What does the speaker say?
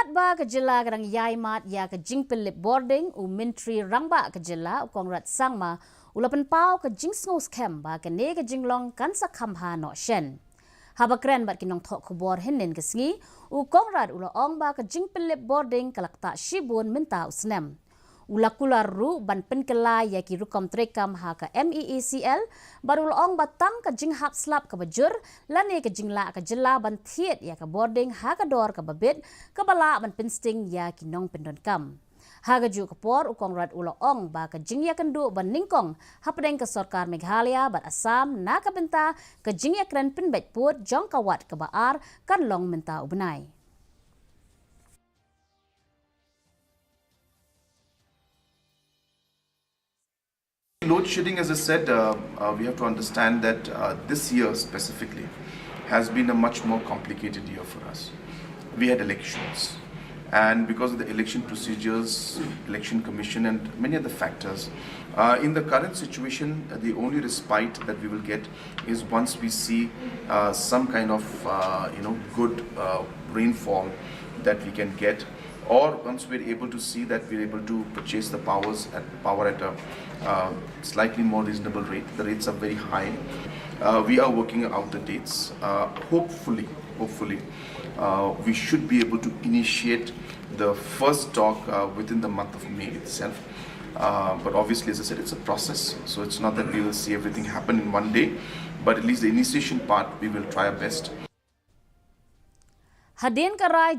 Kongrat ba ke Jylla kadang yai mat ya ke Jingpynlip Bording u Menteri Rangba ke Jylla u Kongrat sangma ulapan pau ke Jingsngos kem ba ke ne ke Jinglong kan sakhamha no shen. Haba kren bat kinong thok kubor hinin ke sngi u Kongrat ula ong ba ke Jingpynlip Bording kalakta shibun minta usnem. Ulakular ru ban penkela ya ki rukom trekam ha ka MEECL barul ong batang ka jinghap slap ka bajur lane ka jingla ka Jylla ban thiet ya ka boarding ha ka dor ka babit ka bala ban pinsting ya ki nong pendon kam ha ga ju ka por u Kongrat ula ong ba ka jingya kandu ban ningkong hapdeng ka sarkar Meghalaya bat Assam na ka benta ka jingya kren pinbet put jong kawat ka baar kan long menta ubnai. Load shedding, as I said, we have to understand that this year specifically has been a much more complicated year for us. We had elections, and because of the election procedures, election commission and many other factors, in the current situation, the only respite that we will get is once we see some kind of good rainfall that we can get, or once we're able to see that we're able to purchase the power at a slightly more reasonable rate. The rates are very high. We are working out the dates. Hopefully, we should be able to initiate the first stock within the month of May itself. But obviously, as I said, it's a process. So it's not that we will see everything happen in one day, but at least the initiation part, we will try our best. Hadin karai